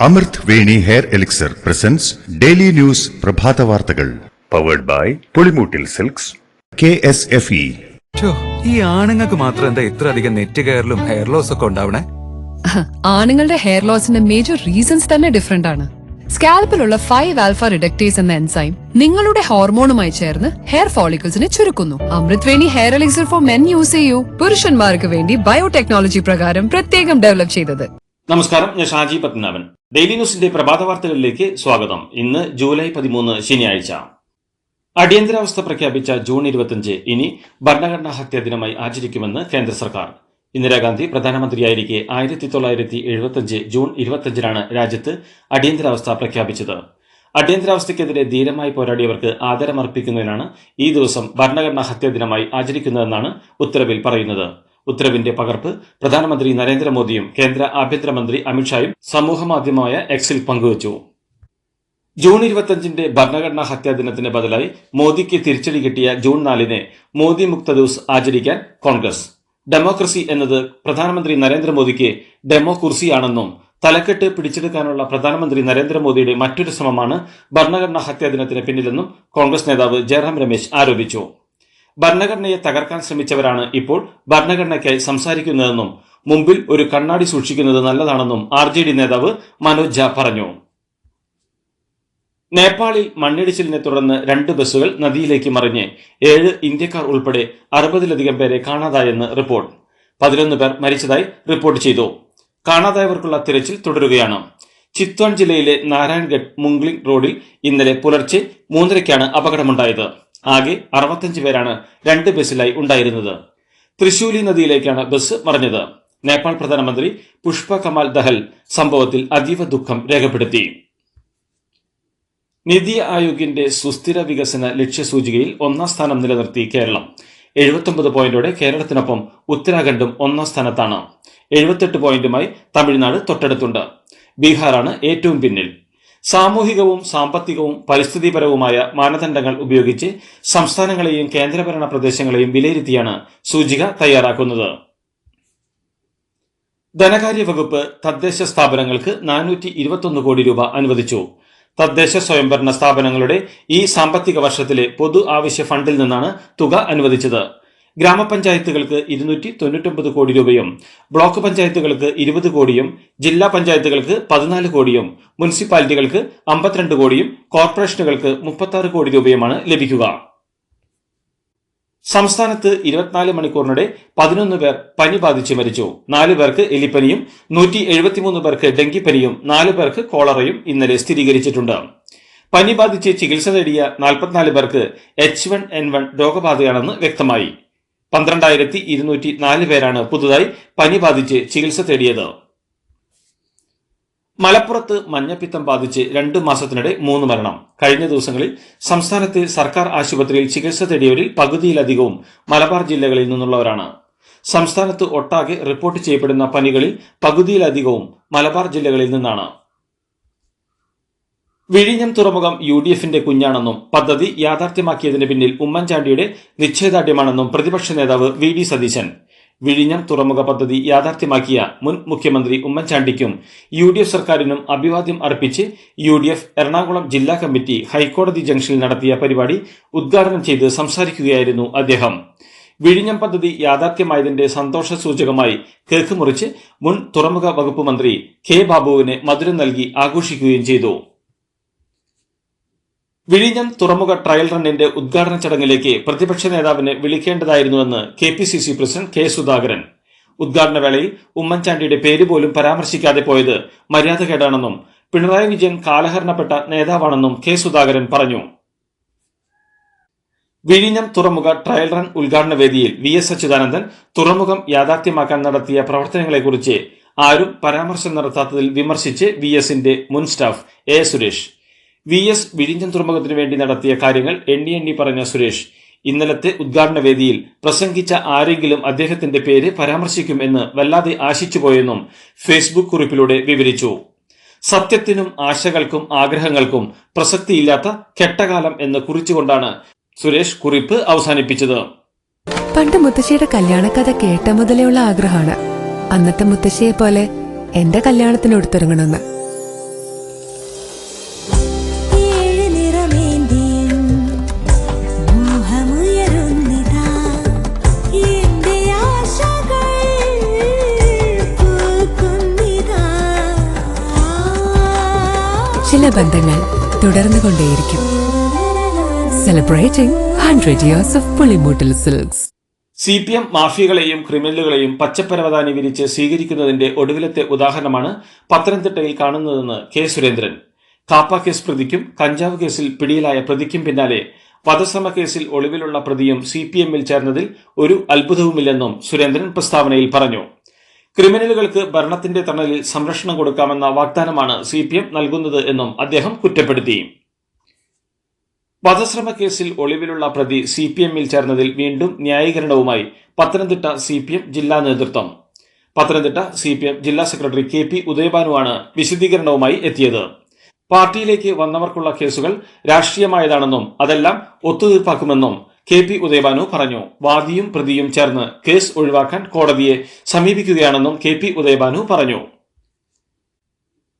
അമൃത് Veni hair elixir presents daily news പ്രഭാത വാർത്തകൾ powered by Pulimoottil silks KSFE. ഈ ആണുങ്ങൾക്ക് മാത്രം എന്താ ഇത്ര അധികം നെറ്റ് കെയറിലും ഹെയർ ലോസ് ഒക്കെ ഉണ്ടാവണേ? ആണുങ്ങളുടെ ഹെയർ ലോസിന്റെ മേജർ റീസൺസ് തന്നെ ഡിഫറെന്റ് ആണ്. സ്കാൽപ്പിലുള്ള 5-alpha റിഡക്ടേസ് എന്ന എൻസൈം നിങ്ങളുടെ ഹോർമോണുമായി ചേർന്ന് ഹെയർ ഫോളിക്കിൾസിനെ ചുരുക്കുന്നു. Amrit Veni hair elixir for men use ചെയ്യൂ. പുരുഷന്മാർക്ക് വേണ്ടി ബയോടെക്നോളജി പ്രകാരം പ്രത്യേകം ഡെവലപ്പ് ചെയ്തത്. നമസ്കാരം, ഞാൻ ഷാജി പത്മനാഭൻ. ഡെയിലി ന്യൂസിന്റെ പ്രഭാത വാർത്തകളിലേക്ക് സ്വാഗതം. ഇന്ന് ജൂലൈ 13 ശനിയാഴ്ച. അടിയന്തരാവസ്ഥ പ്രഖ്യാപിച്ച ജൂൺ 25 ഇനി ഭരണഘടനാ ഹത്യാ ദിനമായി ആചരിക്കുമെന്ന് കേന്ദ്ര സർക്കാർ. ഇന്ദിരാഗാന്ധി പ്രധാനമന്ത്രിയായിരിക്കെ 1975 ജൂൺ 25 രാജ്യത്ത് അടിയന്തരാവസ്ഥ പ്രഖ്യാപിച്ചത്. അടിയന്തരാവസ്ഥയ്ക്കെതിരെ ധീരമായി പോരാടിയവർക്ക് ആദരമർപ്പിക്കുന്നതിനാണ് ഈ ദിവസം ഭരണഘടനാ ഹത്യാ ദിനമായി ആചരിക്കുന്നതെന്നാണ് ഉത്തരവിൽ പറയുന്നത്. ഉത്തരവിന്റെ പകർപ്പ് പ്രധാനമന്ത്രി നരേന്ദ്രമോദിയും കേന്ദ്ര ആഭ്യന്തരമന്ത്രി അമിത്ഷായും സമൂഹമാധ്യമമായ എക്സിൽ പങ്കുവച്ചു. ജൂൺ 25 ഭരണഘടനാ ഹത്യാ ദിനത്തിന് ബദലായി മോദിക്ക് തിരിച്ചടി കിട്ടിയ ജൂൺ 4 മോദി മുക്ത ദിവസ് ആചരിക്കാൻ കോൺഗ്രസ്. ഡെമോക്രസി എന്നത് പ്രധാനമന്ത്രി നരേന്ദ്രമോദിക്ക് ഡെമോകുർസിയാണെന്നും തലക്കെട്ട് പിടിച്ചെടുക്കാനുള്ള പ്രധാനമന്ത്രി നരേന്ദ്രമോദിയുടെ മറ്റൊരു ശ്രമമാണ് ഭരണഘടനാ ഹത്യാ ദിനത്തിന് പിന്നിലെന്നും കോൺഗ്രസ് നേതാവ് ജയറാം രമേശ് ആരോപിച്ചു. ഭരണഘടനയെ തകർക്കാൻ ശ്രമിച്ചവരാണ് ഇപ്പോൾ ഭരണഘടനയ്ക്കായി സംസാരിക്കുന്നതെന്നും മുമ്പിൽ ഒരു കണ്ണാടി സൂക്ഷിക്കുന്നത് നല്ലതാണെന്നും RJD നേതാവ് മനോജ് ഝാ പറഞ്ഞു. നേപ്പാളിൽ മണ്ണിടിച്ചിലിനെ തുടർന്ന് 2 ബസ്സുകൾ നദിയിലേക്ക് മറിഞ്ഞ് 7 ഇന്ത്യക്കാർ ഉൾപ്പെടെ 60-ലധികം പേരെ കാണാതായെന്ന് റിപ്പോർട്ട്. 11 പേർ മരിച്ചതായി റിപ്പോർട്ട് ചെയ്തു. കാണാതായവർക്കുള്ള തിരച്ചിൽ തുടരുകയാണ്. ചിത്വാൻ ജില്ലയിലെ നാരായൺഗഡ് മുംഗ്ലിംഗ് റോഡിൽ ഇന്നലെ പുലർച്ചെ 3:30 അപകടമുണ്ടായത്. ആകെ 65 പേരാണ് 2 ബസ്സിലായി ഉണ്ടായിരുന്നത്. തൃശൂലി നദിയിലേക്കാണ് ബസ് മറിഞ്ഞത്. നേപ്പാൾ പ്രധാനമന്ത്രി പുഷ്പ കമാൽ ദഹൽ സംഭവത്തിൽ അതീവ ദുഃഖം രേഖപ്പെടുത്തി. നിതി ആയോഗിന്റെ സുസ്ഥിര വികസന ലക്ഷ്യസൂചികയിൽ 1ാം സ്ഥാനം നിലനിർത്തി കേരളം. 79 പോയിന്റോടെ കേരളത്തിനൊപ്പം ഉത്തരാഖണ്ഡും 1ാം സ്ഥാനത്താണ്. 78 പോയിന്റുമായി തമിഴ്നാട് തൊട്ടടുത്തുണ്ട്. ബീഹാറാണ് ഏറ്റവും പിന്നിൽ. സാമൂഹികവും സാമ്പത്തികവും പരിസ്ഥിതിപരവുമായ മാനദണ്ഡങ്ങൾ ഉപയോഗിച്ച് സംസ്ഥാനങ്ങളെയും കേന്ദ്രഭരണ പ്രദേശങ്ങളെയും വിലയിരുത്തിയാണ് സൂചിക തയ്യാറാക്കുന്നത്. ധനകാര്യ വകുപ്പ് തദ്ദേശ സ്ഥാപനങ്ങൾക്ക് 421 കോടി രൂപ അനുവദിച്ചു. തദ്ദേശ സ്വയംഭരണ സ്ഥാപനങ്ങളുടെ ഈ സാമ്പത്തിക വർഷത്തിലെ പൊതു ആവശ്യ ഫണ്ടിൽ നിന്നാണ് തുക അനുവദിച്ചത്. ഗ്രാമപഞ്ചായത്തുകൾക്ക് 299 കോടി രൂപയും ബ്ലോക്ക് പഞ്ചായത്തുകൾക്ക് 20 കോടിയും ജില്ലാ പഞ്ചായത്തുകൾക്ക് 14 കോടിയും മുനിസിപ്പാലിറ്റികൾക്ക് 52 കോടിയും കോർപ്പറേഷനുകൾക്ക് 36 കോടി രൂപയുമാണ് ലഭിക്കുക. സംസ്ഥാനത്ത് 24 മണിക്കൂറിനിടെ 11 പേർ പനി ബാധിച്ച് മരിച്ചു. 4 പേർക്ക് എലിപ്പനിയും 173 പേർക്ക് ഡെങ്കിപ്പനിയും 4 പേർക്ക് കോളറയും ഇന്നലെ സ്ഥിരീകരിച്ചിട്ടുണ്ട്. പനി ബാധിച്ച് ചികിത്സ തേടിയ 44 പേർക്ക് H1N1 രോഗബാധയാണെന്ന് വ്യക്തമായി. 12,204 പേരാണ് പുതുതായി പനി ബാധിച്ച് ചികിത്സ തേടിയത്. മലപ്പുറത്ത് മഞ്ഞപ്പിത്തം ബാധിച്ച് 2 മാസത്തിനിടെ 3 മരണം. കഴിഞ്ഞ ദിവസങ്ങളിൽ സംസ്ഥാനത്തെ സർക്കാർ ആശുപത്രിയിൽ ചികിത്സ തേടിയവരിൽ പകുതിയിലധികവും മലബാർ ജില്ലകളിൽ നിന്നുള്ളവരാണ്. സംസ്ഥാനത്ത് ഒട്ടാകെ റിപ്പോർട്ട് ചെയ്യപ്പെടുന്ന പനികളിൽ പകുതിയിലധികവും മലബാർ ജില്ലകളിൽ നിന്നാണ്. വിഴിഞ്ഞം തുറമുഖം UDFന്റെ കുഞ്ഞാണെന്നും പദ്ധതി യാഥാർത്ഥ്യമാക്കിയതിന് പിന്നിൽ ഉമ്മൻചാണ്ടിയുടെ നിശ്ചയദാർഢ്യമാണെന്നും പ്രതിപക്ഷ നേതാവ് VD സതീശൻ. വിഴിഞ്ഞം തുറമുഖ പദ്ധതി യാഥാർത്ഥ്യമാക്കിയ മുൻ മുഖ്യമന്ത്രി ഉമ്മൻചാണ്ടിക്കും UDF സർക്കാരിനും അഭിവാദ്യം അർപ്പിച്ച് UDF എറണാകുളം ജില്ലാ കമ്മിറ്റി ഹൈക്കോടതി ജംഗ്ഷനിൽ നടത്തിയ പരിപാടി ഉദ്ഘാടനം ചെയ്ത് സംസാരിക്കുകയായിരുന്നു അദ്ദേഹം. വിഴിഞ്ഞം പദ്ധതി യാഥാർത്ഥ്യമായതിന്റെ സന്തോഷ സൂചകമായി കേക്ക് മുറിച്ച് മുൻ തുറമുഖ വകുപ്പ് മന്ത്രി K ബാബുവിന് മധുരം നൽകി ആഘോഷിക്കുകയും ചെയ്തു. വിഴിഞ്ഞം തുറമുഖ ട്രയൽ റണ്ണിന്റെ ഉദ്ഘാടന ചടങ്ങിലേക്ക് പ്രതിപക്ഷ നേതാവിനെ വിളിക്കേണ്ടതായിരുന്നുവെന്ന് KPCC പ്രസിഡന്റ് K സുധാകരൻ. ഉദ്ഘാടന വേളയിൽ ഉമ്മൻചാണ്ടിയുടെ പേര് പോലും പരാമർശിക്കാതെ പോയത് മര്യാദകേടാണെന്നും പിണറായി വിജയൻ കാലഹരണപ്പെട്ട നേതാവാണെന്നും K സുധാകരൻ പറഞ്ഞു. വിഴിഞ്ഞം തുറമുഖ ട്രയൽ റൺ ഉദ്ഘാടന വേദിയിൽ VS അച്യുതാനന്ദൻ തുറമുഖം യാഥാർത്ഥ്യമാക്കാൻ നടത്തിയ പ്രവർത്തനങ്ങളെക്കുറിച്ച് ആരും പരാമർശം നടത്താത്തതിൽ വിമർശിച്ച് VSന്റെ മുൻ സ്റ്റാഫ് A സുരേഷ്. VS വിഴിഞ്ഞം തുറമുഖത്തിനു വേണ്ടി നടത്തിയ കാര്യങ്ങൾ എണ്ണി പറഞ്ഞ സുരേഷ് ഇന്നലത്തെ ഉദ്ഘാടന വേദിയിൽ പ്രസംഗിച്ച ആരെങ്കിലും അദ്ദേഹത്തിന്റെ പേര് പരാമർശിക്കും എന്ന് വല്ലാതെ ആശിച്ചുപോയെന്നും ഫേസ്ബുക്ക് കുറിപ്പിലൂടെ വിവരിച്ചു. സത്യത്തിനും ആശകൾക്കും ആഗ്രഹങ്ങൾക്കും പ്രസക്തിയില്ലാത്ത കെട്ടകാലം എന്ന് കുറിച്ചുകൊണ്ടാണ് സുരേഷ് കുറിപ്പ് അവസാനിപ്പിച്ചത്. പണ്ട് മുത്തശ്ശിയുടെ കല്യാണക്കഥ കേട്ട മുതലെയുള്ള ആഗ്രഹമാണ് അന്നത്തെ മുത്തശ്ശിയെ പോലെ എന്റെ കല്യാണത്തിന് എടുത്തിറങ്ങണമെന്ന്. ചില ബന്ധങ്ങൾ തുടർന്നുകൊണ്ടേയിരിക്കും. Celebrating 100 years of Pulimoottil silks. CPM മാഫിയകളെയും ക്രിമിനലുകളെയും പച്ചപ്പരവതാനി വിരിച്ച് സ്വീകരിക്കുന്നതിന്റെ ഒടുവിലത്തെ ഉദാഹരണമാണ് പത്തനംതിട്ടയിൽ കാണുന്നതെന്ന് കെ സുരേന്ദ്രൻ. കാപ്പ കേസ് പ്രതിക്കും കഞ്ചാവ് കേസിൽ പിടിയിലായ പ്രതിക്കും പിന്നാലെ വധശ്രമ കേസിൽ ഒളിവിലുള്ള പ്രതിയും CPMൽ ചേർന്നതിൽ ഒരു അത്ഭുതവുമില്ലെന്നും സുരേന്ദ്രൻ പ്രസ്താവനയിൽ പറഞ്ഞു. ക്രിമിനലുകൾക്ക് ഭരണത്തിന്റെ തണലിൽ സംരക്ഷണം കൊടുക്കാമെന്ന വാഗ്ദാനമാണ് CPM നൽകുന്നത് എന്നും അദ്ദേഹം കുറ്റപ്പെടുത്തി. വധശ്രമ കേസിൽ ഒളിവിലുള്ള പ്രതി CPMൽ ചേർന്നതിൽ വീണ്ടും ന്യായീകരണവുമായി പത്തനംതിട്ട CPM ജില്ലാ നേതൃത്വം. പത്തനംതിട്ട CPM ജില്ലാ സെക്രട്ടറി KP ഉദയഭാനുവാണ് വിശദീകരണവുമായി എത്തിയത്. പാർട്ടിയിലേക്ക് വന്നവർക്കുള്ള കേസുകൾ രാഷ്ട്രീയമായതാണെന്നും അതെല്ലാം ഒത്തുതീർപ്പാക്കുമെന്നും KP ഉദയഭാനു പറഞ്ഞു. വാദിയും പ്രതിയും ചേർന്ന് കേസ് ഒഴിവാക്കാൻ കോടതിയെ സമീപിക്കുകയാണെന്നും KP ഉദയഭാനു പറഞ്ഞു.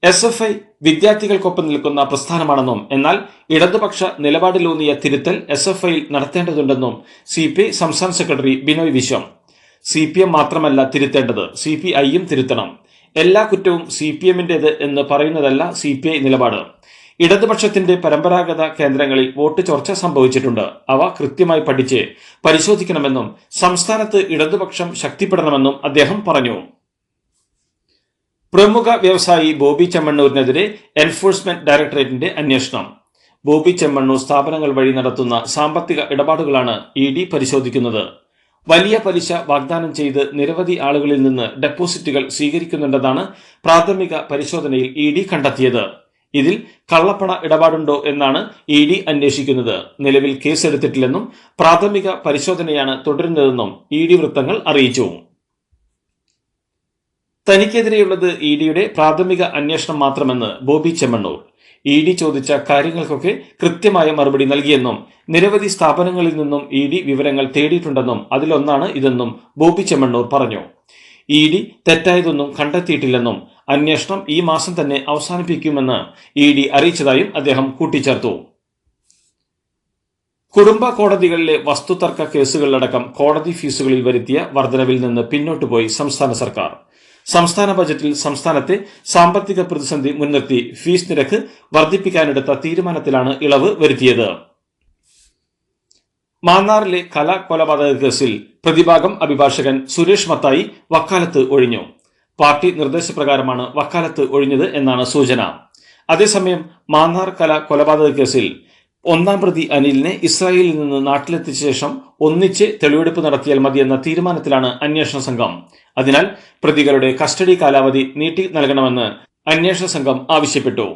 SFI വിദ്യാർത്ഥികൾക്കൊപ്പം നിൽക്കുന്ന പ്രസ്ഥാനമാണെന്നും എന്നാൽ ഇടതുപക്ഷ നിലപാടിലൂന്നിയ തിരുത്തൽ SFIയിൽ നടത്തേണ്ടതുണ്ടെന്നും CPI സംസ്ഥാന സെക്രട്ടറി ബിനോയ് വിശ്വം. CPM മാത്രമല്ല തിരുത്തേണ്ടത്, CPIയും തിരുത്തണം. എല്ലാ കുറ്റവും CPMന്റേത് എന്ന് പറയുന്നതല്ല CPI നിലപാട്. ഇടതുപക്ഷത്തിന്റെ പരമ്പരാഗത കേന്ദ്രങ്ങളിൽ വോട്ട് ചോർച്ച സംഭവിച്ചിട്ടുണ്ട്. അവ കൃത്യമായി പഠിച്ച് പരിശോധിക്കണമെന്നും സംസ്ഥാനത്ത് ഇടതുപക്ഷം ശക്തിപ്പെടണമെന്നും അദ്ദേഹം പറഞ്ഞു. പ്രമുഖ വ്യവസായി ബോബി ചെമ്മണ്ണൂരിനെതിരെ എൻഫോഴ്സ്മെന്റ് ഡയറക്ടറേറ്റിന്റെ അന്വേഷണം. ബോബി ചെമ്മണ്ണൂർ സ്ഥാപനങ്ങൾ വഴി നടത്തുന്ന സാമ്പത്തിക ഇടപാടുകളാണ് ED പരിശോധിക്കുന്നത്. വലിയ പലിശ വാഗ്ദാനം ചെയ്ത് നിരവധി ആളുകളിൽ നിന്ന് ഡെപ്പോസിറ്റുകൾ സ്വീകരിക്കുന്നുണ്ടെന്നാണ് പ്രാഥമിക പരിശോധനയിൽ ED കണ്ടെത്തിയത്. ഇതിൽ കള്ളപ്പണ ഇടപാടുണ്ടോ എന്നാണ് ED അന്വേഷിക്കുന്നത്. നിലവിൽ കേസെടുത്തിട്ടില്ലെന്നും പ്രാഥമിക പരിശോധനയാണ് തുടരുന്നതെന്നും ED വൃത്തങ്ങൾ അറിയിച്ചു. തനിക്കെതിരെയുള്ളത് EDയുടെ പ്രാഥമിക അന്വേഷണം മാത്രമെന്ന് ബോബി ചെമ്മണ്ണൂർ. ED ചോദിച്ച കാര്യങ്ങൾക്കൊക്കെ കൃത്യമായ മറുപടി നൽകിയെന്നും നിരവധി സ്ഥാപനങ്ങളിൽ നിന്നും ED വിവരങ്ങൾ തേടിയിട്ടുണ്ടെന്നും അതിലൊന്നാണ് ഇതെന്നും ബോബി ചെമ്മണ്ണൂർ പറഞ്ഞു. ED തെറ്റായതൊന്നും കണ്ടെത്തിയിട്ടില്ലെന്നും അന്വേഷണം ഈ മാസം തന്നെ അവസാനിപ്പിക്കുമെന്ന് ED അറിയിച്ചതായും അദ്ദേഹം കൂട്ടിച്ചേർത്തു. കുടുംബ കോടതികളിലെ വസ്തുതർക്ക കേസുകളിലടക്കം കോടതി ഫീസുകളിൽ വരുത്തിയ വർധനവിൽ നിന്ന് പിന്നോട്ടുപോയി സംസ്ഥാന സർക്കാർ. സംസ്ഥാന ബജറ്റിൽ സംസ്ഥാനത്തെ സാമ്പത്തിക പ്രതിസന്ധി മുൻനിർത്തി ഫീസ് നിരക്ക് വർദ്ധിപ്പിക്കാനെടുത്ത തീരുമാനത്തിലാണ് ഇളവ് വരുത്തിയത്. മാന്നാറിലെ കൊലപാതക കേസിൽ പ്രതിഭാഗം അഭിഭാഷകൻ സുരേഷ് മത്തായി വക്കാലത്ത് ഒഴിഞ്ഞു. പാർട്ടി നിർദ്ദേശപ്രകാരമാണ് വക്കാലത്ത് ഒഴിഞ്ഞത് എന്നാണ് സൂചന. അതേസമയം മാന്നാർ കൊലപാതക കേസിൽ ഒന്നാം പ്രതി അനിലിനെ ഇസ്രായേലിൽ നിന്ന് നാട്ടിലെത്തിച്ച ശേഷം ഒന്നിച്ച് തെളിവെടുപ്പ് നടത്തിയാൽ മതിയെന്ന തീരുമാനത്തിലാണ് അന്വേഷണ സംഘം. അതിനാൽ പ്രതികളുടെ കസ്റ്റഡി കാലാവധി നീട്ടി നൽകണമെന്ന് അന്വേഷണ സംഘം ആവശ്യപ്പെട്ടു.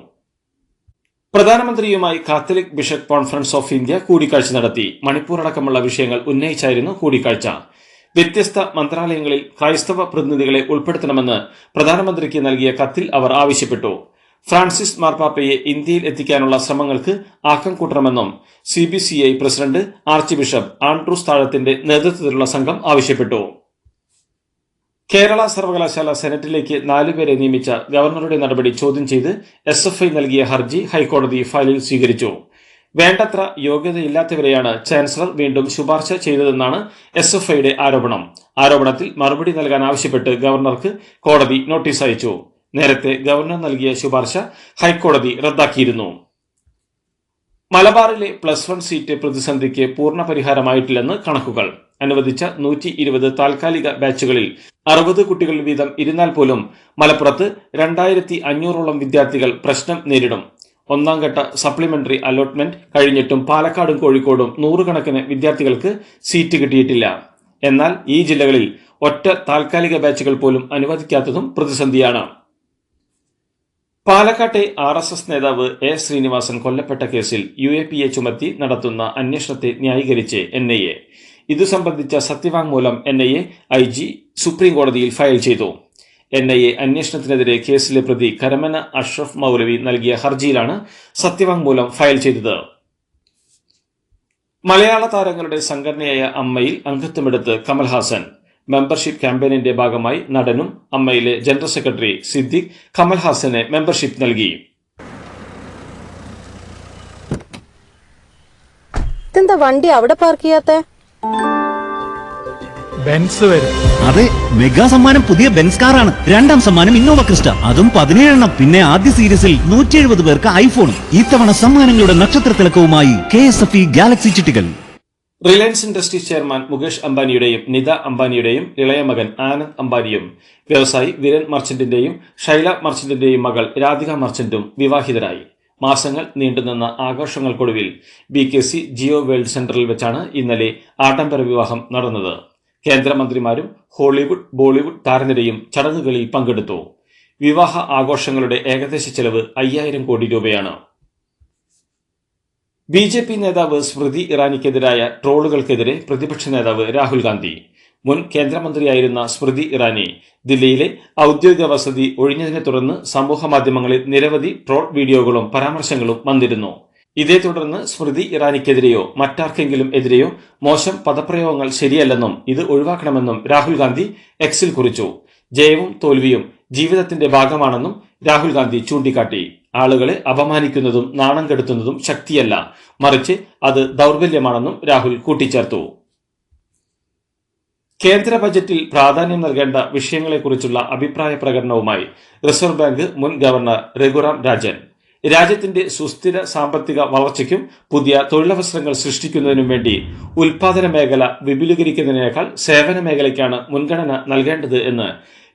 പ്രധാനമന്ത്രിയുമായി Catholic bishop conference of India കൂടിക്കാഴ്ച നടത്തി. മണിപ്പൂർ അടക്കമുള്ള വിഷയങ്ങൾ ഉന്നയിച്ചായിരുന്നു കൂടിക്കാഴ്ച. വ്യത്യസ്ത മന്ത്രാലയങ്ങളിൽ ക്രൈസ്തവ പ്രതിനിധികളെ ഉൾപ്പെടുത്തണമെന്ന് പ്രധാനമന്ത്രിക്ക് നൽകിയ കത്തിൽ അവർ ആവശ്യപ്പെട്ടു. ഫ്രാൻസിസ് മാർപ്പാപ്പയെ ഇന്ത്യയിൽ എത്തിക്കാനുള്ള ശ്രമങ്ങൾക്ക് ആക്കം കൂട്ടണമെന്നും CBCI president archbishop Andrews താഴത്തിന്റെ നേതൃത്വത്തിലുള്ള സംഘം ആവശ്യപ്പെട്ടു. കേരള സർവകലാശാല സെനറ്റിലേക്ക് 4 പേരെ നിയമിച്ച ഗവർണറുടെ നടപടി ചോദ്യം ചെയ്ത് SFI നൽകിയ ഹർജി ഹൈക്കോടതി ഫയലിൽ സ്വീകരിച്ചു. വേണ്ടത്ര യോഗ്യതയില്ലാത്തവരെയാണ് ചാൻസലർ വീണ്ടും ശുപാർശ ചെയ്തതെന്നാണ് SFIയുടെ ആരോപണം. ആരോപണത്തിൽ മറുപടി നൽകാൻ ആവശ്യപ്പെട്ട് ഗവർണർക്ക് കോടതി നോട്ടീസ് അയച്ചു. നേരത്തെ ഗവർണർ നൽകിയ ശുപാർശ ഹൈക്കോടതി റദ്ദാക്കിയിരുന്നു. മലബാറിലെ +1 സീറ്റ് പ്രതിസന്ധിക്ക് പൂർണ്ണ പരിഹാരമായിട്ടില്ലെന്ന് കണക്കുകൾ. അനുവദിച്ച 120 താൽക്കാലിക ബാച്ചുകളിൽ 60 കുട്ടികൾ വീതം ഇരുന്നാൽ പോലും മലപ്പുറത്ത് 2500ഓളം വിദ്യാർത്ഥികൾ പ്രശ്നം നേരിടും. ഒന്നാം ഘട്ട സപ്ലിമെന്ററി അലോട്ട്മെന്റ് കഴിഞ്ഞിട്ടും പാലക്കാടും കോഴിക്കോടും 100 കണക്കിന് വിദ്യാർത്ഥികൾക്ക് സീറ്റ് കിട്ടിയിട്ടില്ല. എന്നാൽ ഈ ജില്ലകളിൽ ഒറ്റ താൽക്കാലിക ബാച്ചുകൾ പോലും അനുവദിക്കാത്തതും പ്രതിസന്ധിയാണ്. പാലക്കാട്ടെ RSS നേതാവ് A. ശ്രീനിവാസൻ കൊല്ലപ്പെട്ട കേസിൽ UAPA ചുമത്തി നടത്തുന്ന അന്വേഷണത്തെ ന്യായീകരിച്ച് NIA. ഇതു സംബന്ധിച്ച സത്യവാങ്മൂലം NIA IG സുപ്രീം കോടതിയിൽ ഫയൽ ചെയ്തു. NIA അന്വേഷണത്തിനെതിരെ കേസിലെ പ്രതി കരമന അഷ്റഫ് മൗലവി നൽകിയ ഹർജിയിലാണ് സത്യവാങ്മൂലം ഫയൽ ചെയ്തത്. മലയാള താരങ്ങളുടെ സംഘടനയായ അമ്മയിൽ അംഗത്വമെടുത്ത് കമൽഹാസൻ. മെമ്പർഷിപ്പ് ക്യാമ്പയിനിന്റെ ഭാഗമായി നടനും അമ്മയിലെ ജനറൽ സെക്രട്ടറി സിദ്ദിഖ് കമൽഹാസന് മെമ്പർഷിപ്പ് നൽകി. ഇതെന്താ വണ്ടി അവിടെ പാർക്ക് ചെയ്യാത്ത? ബെൻസ് വരും. അതെ, മെഗാ സമ്മാനം പുതിയ ബെൻസ് കാറാണ്. രണ്ടാം സമ്മാനം ഇന്നോവ ക്രിസ്റ്റ, അതും 17 എണ്ണം. പിന്നെ ആദ്യ സീരീസിൽ 170 പേർക്ക് ഐഫോണും. ഇത്തവണ സമ്മാനങ്ങളുടെ നക്ഷത്ര തിളക്കവുമായി KSFE ഗാലക്സി ചിട്ടികൾ. റിലയൻസ് ഇൻഡസ്ട്രീസ് ചെയർമാൻ മുകേഷ് അംബാനിയുടെയും നിത അംബാനിയുടെയും ഇളയ മകൻ ആനന്ദ് അംബാനിയും വ്യവസായി വിരൻ മർച്ചന്റിന്റെയും ഷൈല മർച്ചന്റിന്റെയും മകൾ രാധിക മർച്ചന്റും വിവാഹിതരായി. മാസങ്ങൾ നീണ്ടുനിന്ന ആഘോഷങ്ങൾക്കൊടുവിൽ BKC ജിയോ വേൾഡ് സെന്ററിൽ വെച്ചാണ് ഇന്നലെ ആഡംബര വിവാഹം നടന്നത്. കേന്ദ്രമന്ത്രിമാരും ഹോളിവുഡ് ബോളിവുഡ് താരനിരയും ചടങ്ങുകളിൽ പങ്കെടുത്തു. വിവാഹ ആഘോഷങ്ങളുടെ ഏകദേശ ചെലവ് 5000 കോടി രൂപയാണ്. BJP നേതാവ് സ്മൃതി ഇറാനിക്കെതിരായ ട്രോളുകൾക്കെതിരെ പ്രതിപക്ഷ നേതാവ് രാഹുൽ ഗാന്ധി. മുൻ കേന്ദ്രമന്ത്രിയായിരുന്ന സ്മൃതി ഇറാനി ദില്ലിയിലെ ഔദ്യോഗിക വസതി ഒഴിഞ്ഞതിനെ തുടർന്ന് സമൂഹമാധ്യമങ്ങളിൽ നിരവധി ട്രോൾ വീഡിയോകളും പരാമർശങ്ങളും വന്നിരുന്നു. ഇതേ തുടർന്ന് സ്മൃതി ഇറാനിക്കെതിരെയോ മറ്റാർക്കെങ്കിലും എതിരെയോ മോശം പദപ്രയോഗങ്ങൾ ശരിയല്ലെന്നും ഇത് ഒഴിവാക്കണമെന്നും രാഹുൽ ഗാന്ധി എക്സിൽ കുറിച്ചു. ജയവും തോൽവിയും ജീവിതത്തിന്റെ ഭാഗമാണെന്നും രാഹുൽ ഗാന്ധി ചൂണ്ടിക്കാട്ടി. ആളുകളെ അപമാനിക്കുന്നതും നാണം കെടുത്തുന്നതും ശക്തിയല്ല, മറിച്ച് അത് ദൗർബല്യമാണെന്നും രാഹുൽ കൂട്ടിച്ചേർത്തു. കേന്ദ്ര ബജറ്റിൽ പ്രാധാന്യം നൽകേണ്ട വിഷയങ്ങളെക്കുറിച്ചുള്ള അഭിപ്രായ പ്രകടനവുമായി റിസർവ് ബാങ്ക് മുൻ ഗവർണർ രഘുറാം രാജൻ. രാജ്യത്തിന്റെ സുസ്ഥിര സാമ്പത്തിക വളർച്ചയ്ക്കും പുതിയ തൊഴിലവസരങ്ങൾ സൃഷ്ടിക്കുന്നതിനും വേണ്ടി ഉൽപാദന മേഖല വിപുലീകരിക്കുന്നതിനേക്കാൾ സേവന മേഖലയ്ക്കാണ് മുൻഗണന നൽകേണ്ടത് എന്ന്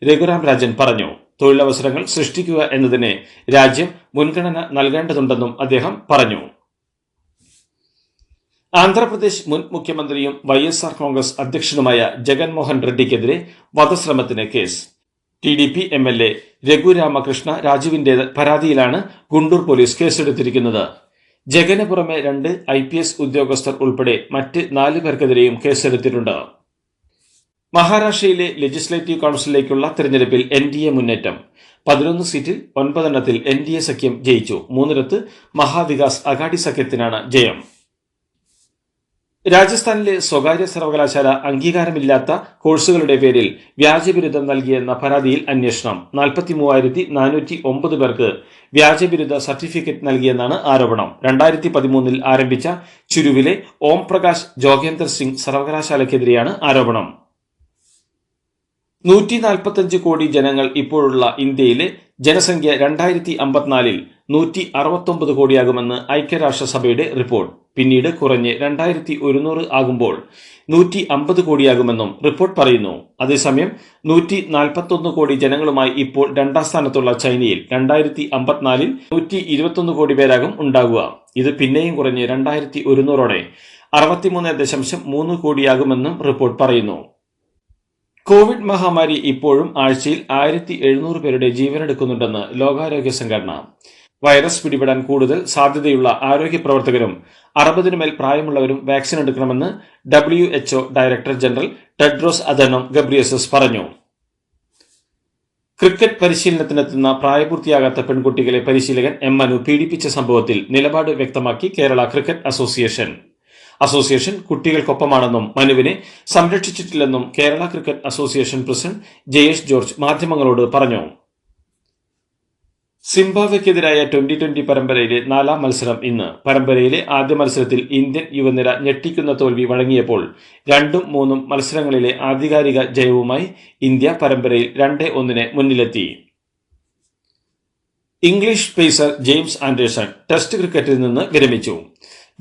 രഘുറാം രാജൻ പറഞ്ഞു. തൊഴിലവസരങ്ങൾ സൃഷ്ടിക്കുക എന്നതിന് രാജ്യം മുൻഗണന നൽകേണ്ടതുണ്ടെന്നും അദ്ദേഹം പറഞ്ഞു. ആന്ധ്രാപ്രദേശ് മുൻ മുഖ്യമന്ത്രിയും YSR കോൺഗ്രസ് അധ്യക്ഷനുമായ Jaganmohan റെഡ്ഡിക്കെതിരെ വധശ്രമത്തിന് case. TDP MLA Raghuramakrishna രാജുവിന്റെ പരാതിയിലാണ് ഗുണ്ടൂർ പോലീസ് കേസെടുത്തിരിക്കുന്നത്. ജഗന് പുറമെ 2 IPS ഉദ്യോഗസ്ഥർ ഉൾപ്പെടെ മറ്റ് 4 പേർക്കെതിരെയും കേസെടുത്തിട്ടുണ്ട്. മഹാരാഷ്ട്രയിലെ ലെജിസ്ലേറ്റീവ് കൌൺസിലിലേക്കുള്ള തെരഞ്ഞെടുപ്പിൽ NDA മുന്നേറ്റം. 11 സീറ്റിൽ 9 എണ്ണത്തിൽ NDA സഖ്യം ജയിച്ചു. 3 മഹാവികാസ് അഘാടി സഖ്യത്തിനാണ് ജയം. രാജസ്ഥാനിലെ സ്വകാര്യ സർവകലാശാല അംഗീകാരമില്ലാത്ത കോഴ്സുകളുടെ പേരിൽ വ്യാജബിരുദം നൽകിയെന്ന പരാതിയിൽ അന്വേഷണം. 43,409 പേർക്ക് വ്യാജബിരുദ സർട്ടിഫിക്കറ്റ് നൽകിയെന്നാണ് ആരോപണം. 2013 ആരംഭിച്ച ചുരുവിലെ ഓം പ്രകാശ് ജോഗേന്ദർ സിംഗ് സർവകലാശാലയ്ക്കെതിരെയാണ് ആരോപണം. 145 കോടി ജനങ്ങൾ ഇപ്പോഴുള്ള ഇന്ത്യയിലെ ജനസംഖ്യ 2054 169 കോടിയാകുമെന്ന് ഐക്യരാഷ്ട്രസഭയുടെ റിപ്പോർട്ട്. പിന്നീട് കുറഞ്ഞ് 2100 ആകുമ്പോൾ 150 കോടിയാകുമെന്നും റിപ്പോർട്ട് പറയുന്നു. അതേസമയം 141 കോടി ജനങ്ങളുമായി ഇപ്പോൾ 2ാം സ്ഥാനത്തുള്ള ചൈനയിൽ 2054 121 കോടി പേരാകും ഉണ്ടാകുക. ഇത് പിന്നെയും കുറഞ്ഞ് 2100ഓടെ 63.3 കോടിയാകുമെന്നും റിപ്പോർട്ട് പറയുന്നു. കോവിഡ് മഹാമാരി ഇപ്പോഴും ആഴ്ചയിൽ 1700 പേരുടെ ജീവനെടുക്കുന്നുണ്ടെന്ന് ലോകാരോഗ്യ സംഘടന. വൈറസ് പിടിപെടാൻ കൂടുതൽ സാധ്യതയുള്ള ആരോഗ്യ പ്രവർത്തകരും 60 മേൽ പ്രായമുള്ളവരും വാക്സിൻ എടുക്കണമെന്ന് WHO director general Tedros Adhanom Ghebreyesus പറഞ്ഞു. ക്രിക്കറ്റ് പരിശീലനത്തിനെത്തുന്ന പ്രായപൂർത്തിയാകാത്ത പെൺകുട്ടികളെ പരിശീലകൻ മനു പീഡിപ്പിച്ച സംഭവത്തിൽ നിലപാട് വ്യക്തമാക്കി കേരള ക്രിക്കറ്റ് അസോസിയേഷൻ കുട്ടികൾക്കൊപ്പമാണെന്നും മനുവിനെ സംരക്ഷിച്ചിട്ടില്ലെന്നും Kerala cricket association president Jayesh George മാധ്യമങ്ങളോട് പറഞ്ഞു. സിംബാബ്വെക്കെതിരായ 2020 പരമ്പരയിലെ 4ാം മത്സരം ഇന്ന്. പരമ്പരയിലെ ആദ്യ മത്സരത്തിൽ ഇന്ത്യൻ യുവനിര ഞെട്ടിക്കുന്ന തോൽവി വഴങ്ങിയപ്പോൾ 2ഉം 3ഉം മത്സരങ്ങളിലെ ആധികാരിക ജയവുമായി ഇന്ത്യ പരമ്പരയിൽ 2-1 മുന്നിലെത്തി. English pacer James Anderson test ക്രിക്കറ്റിൽ നിന്ന് വിരമിച്ചു.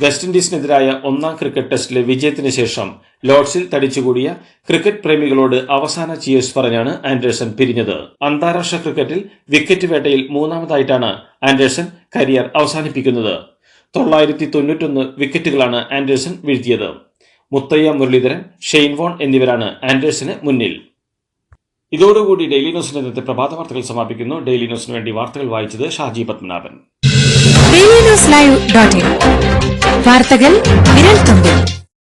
വെസ്റ്റ് ഇൻഡീസിനെതിരായ 1ാം ക്രിക്കറ്റ് ടെസ്റ്റിലെ വിജയത്തിന് ശേഷം ലോർഡ്സിൽ തടിച്ചുകൂടിയ ക്രിക്കറ്റ് പ്രേമികളോട് അവസാന ചിയേഴ്സ് പറഞ്ഞാണ് ആൻഡേഴ്സൺ പിരിഞ്ഞത്. അന്താരാഷ്ട്ര ക്രിക്കറ്റിൽ വിക്കറ്റ് വേട്ടയിൽ 3ാമതായിട്ടാണ് ആൻഡേഴ്സൺ കരിയർ അവസാനിപ്പിക്കുന്നത്. 991 വിക്കറ്റുകളാണ് ആൻഡേഴ്സൺ വീഴ്ത്തിയത്. മുത്തയ്യ മുരളീധരൻ, ഷെയ്ൻ വോൺ എന്നിവരാണ് ആൻഡേഴ്സന് മുന്നിൽ. ഇതോടുകൂടി ഡെയിലി ന്യൂസിന്റെ ഇന്നത്തെ പ്രഭാത വാർത്തകൾ സമാപിക്കുന്നു. ഡെയിലി ന്യൂസിന് വേണ്ടി വാർത്തകൾ വായിച്ചത് ഷാജി പത്മനാഭൻ. DailyNewsLive.in വാർത്തകൾ വിരൽ തുമ്പിൽ.